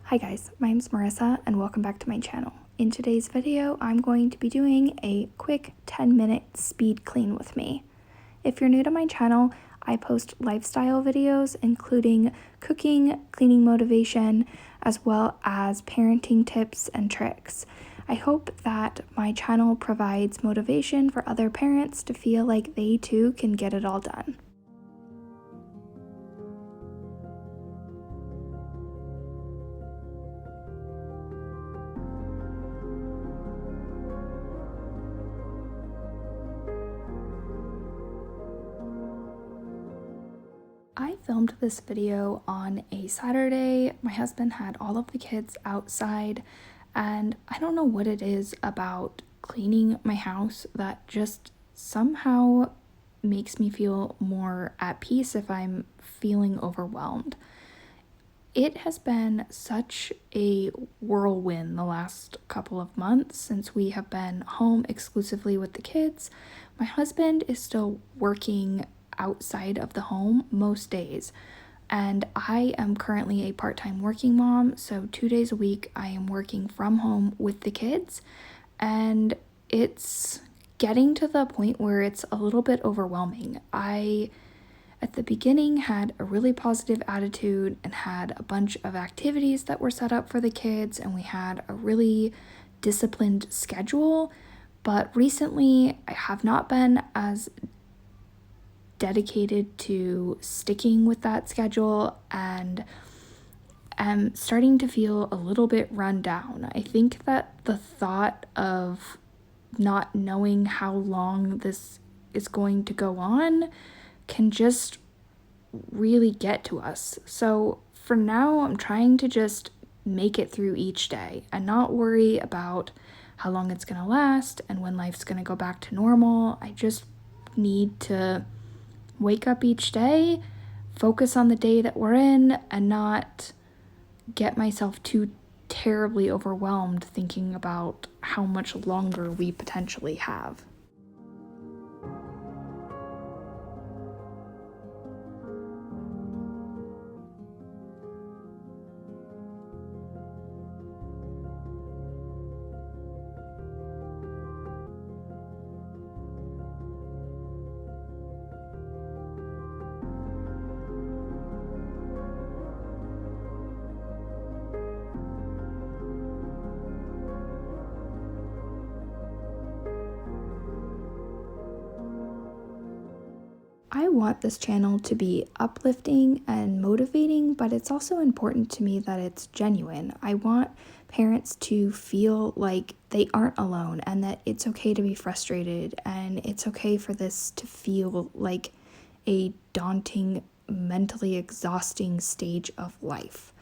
Hi guys, my name's Marissa and welcome back to my channel. In today's video, I'm going to be doing a quick 10-minute speed clean with me. If you're new to my channel, I post lifestyle videos including cooking, cleaning motivation, as well as parenting tips and tricks. I hope that my channel provides motivation for other parents to feel like they too can get it all done. I filmed this video on a Saturday. My husband had all of the kids outside, and I don't know what it is about cleaning my house that just somehow makes me feel more at peace if I'm feeling overwhelmed. It has been such a whirlwind the last couple of months since we have been home exclusively with the kids. My husband is still working outside of the home most days, and I am currently a part-time working mom, so 2 days a week I am working from home with the kids, and it's getting to the point where it's a little bit overwhelming. I at the beginning had a really positive attitude and had a bunch of activities that were set up for the kids, and we had a really disciplined schedule, but recently I have not been as dedicated to sticking with that schedule and am starting to feel a little bit run down. I think that the thought of not knowing how long this is going to go on can just really get to us. So for now, I'm trying to just make it through each day and not worry about how long it's going to last and when life's going to go back to normal. I just need to wake up each day, focus on the day that we're in, and not get myself too terribly overwhelmed thinking about how much longer we potentially have. I want this channel to be uplifting and motivating, but it's also important to me that it's genuine. I want parents to feel like they aren't alone and that it's okay to be frustrated and it's okay for this to feel like a daunting, mentally exhausting stage of life.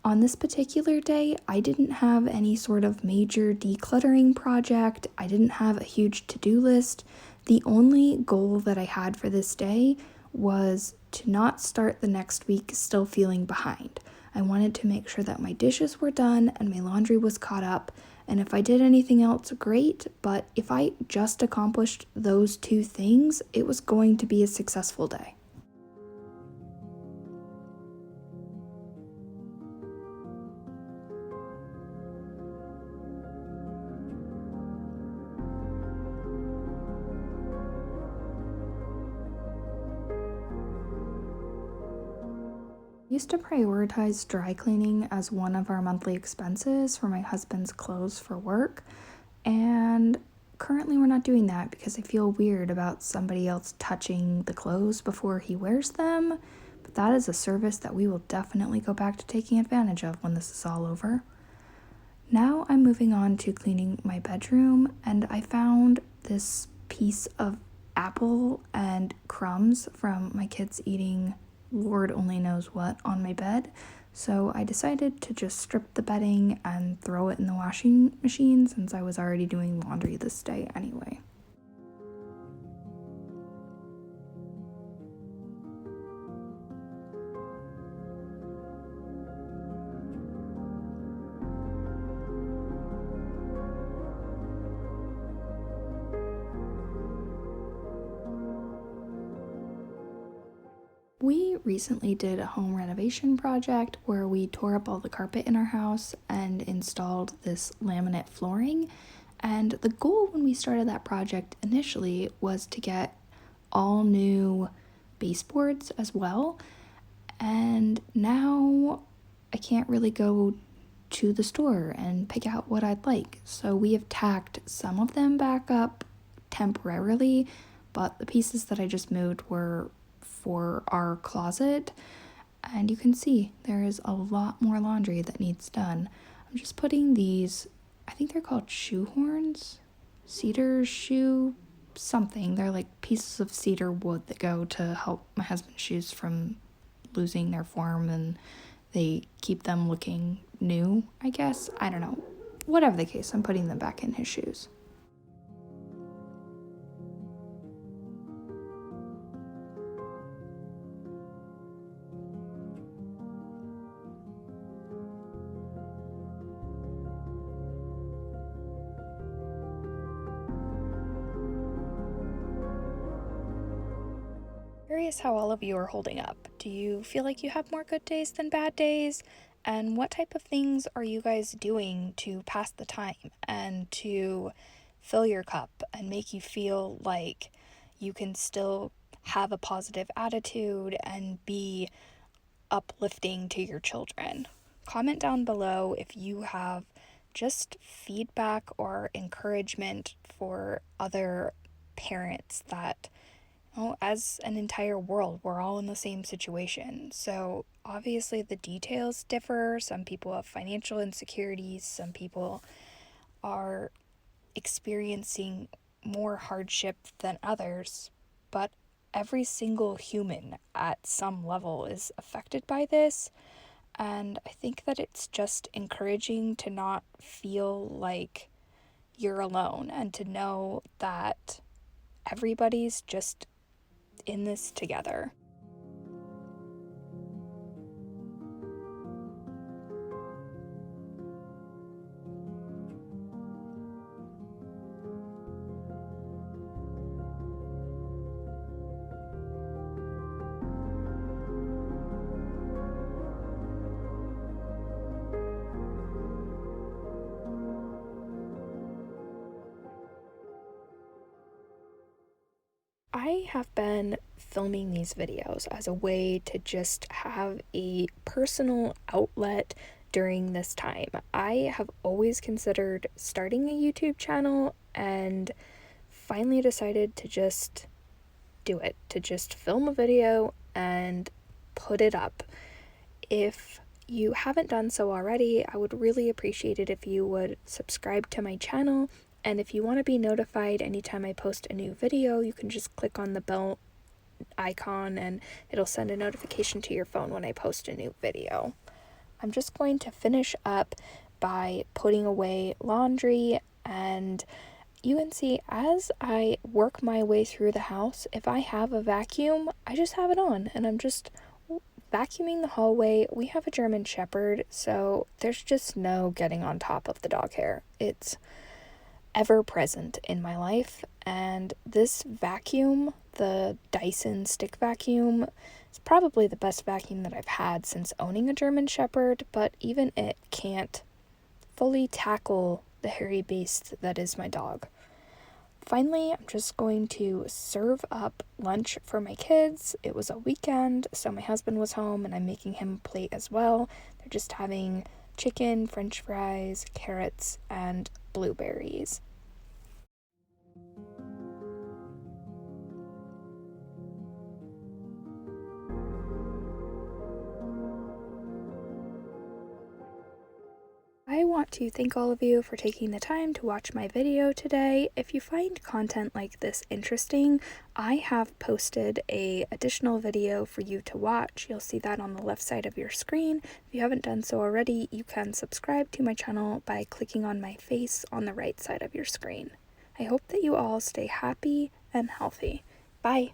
On this particular day, I didn't have any sort of major decluttering project. I didn't have a huge to-do list. The only goal that I had for this day was to not start the next week still feeling behind. I wanted to make sure that my dishes were done and my laundry was caught up, and if I did anything else, great, but if I just accomplished those two things, it was going to be a successful day. I used to prioritize dry cleaning as one of our monthly expenses for my husband's clothes for work, and currently we're not doing that because I feel weird about somebody else touching the clothes before he wears them, but that is a service that we will definitely go back to taking advantage of when this is all over. Now I'm moving on to cleaning my bedroom, and I found this piece of apple and crumbs from my kids eating Lord only knows what on my bed, so I decided to just strip the bedding and throw it in the washing machine since I was already doing laundry this day anyway. We recently did a home renovation project where we tore up all the carpet in our house and installed this laminate flooring. And the goal when we started that project initially was to get all new baseboards as well. And now I can't really go to the store and pick out what I'd like. So we have tacked some of them back up temporarily, but the pieces that I just moved were for our closet. And you can see there is a lot more laundry that needs done. I'm just putting these, I think they're called shoe horns, cedar shoe something. They're like pieces of cedar wood that go to help my husband's shoes from losing their form, and they keep them looking new, I guess. I don't know. Whatever the case, I'm putting them back in his shoes. Curious how all of you are holding up. Do you feel like you have more good days than bad days? And what type of things are you guys doing to pass the time and to fill your cup and make you feel like you can still have a positive attitude and be uplifting to your children? Comment down below if you have just feedback or encouragement for other parents that, as an entire world, we're all in the same situation. So obviously the details differ. Some people have financial insecurities, some people are experiencing more hardship than others, but every single human at some level is affected by this. And I think that it's just encouraging to not feel like you're alone and to know that everybody's just in this together. I have been filming these videos as a way to just have a personal outlet during this time. I have always considered starting a YouTube channel and finally decided to just do it, to just film a video and put it up. If you haven't done so already, I would really appreciate it if you would subscribe to my channel. And if you want to be notified anytime I post a new video, you can just click on the bell icon and it'll send a notification to your phone when I post a new video. I'm just going to finish up by putting away laundry, and you can see as I work my way through the house, if I have a vacuum, I just have it on and I'm just vacuuming the hallway. We have a German Shepherd, so there's just no getting on top of the dog hair. It's ever present in my life, and this vacuum, the Dyson stick vacuum, is probably the best vacuum that I've had since owning a German Shepherd, but even it can't fully tackle the hairy beast that is my dog. Finally, I'm just going to serve up lunch for my kids. It was a weekend, so my husband was home and I'm making him a plate as well. They're just having chicken, french fries, carrots, and blueberries. I want to thank all of you for taking the time to watch my video today. If you find content like this interesting, I have posted an additional video for you to watch. You'll see that on the left side of your screen. If you haven't done so already, you can subscribe to my channel by clicking on my face on the right side of your screen. I hope that you all stay happy and healthy. Bye!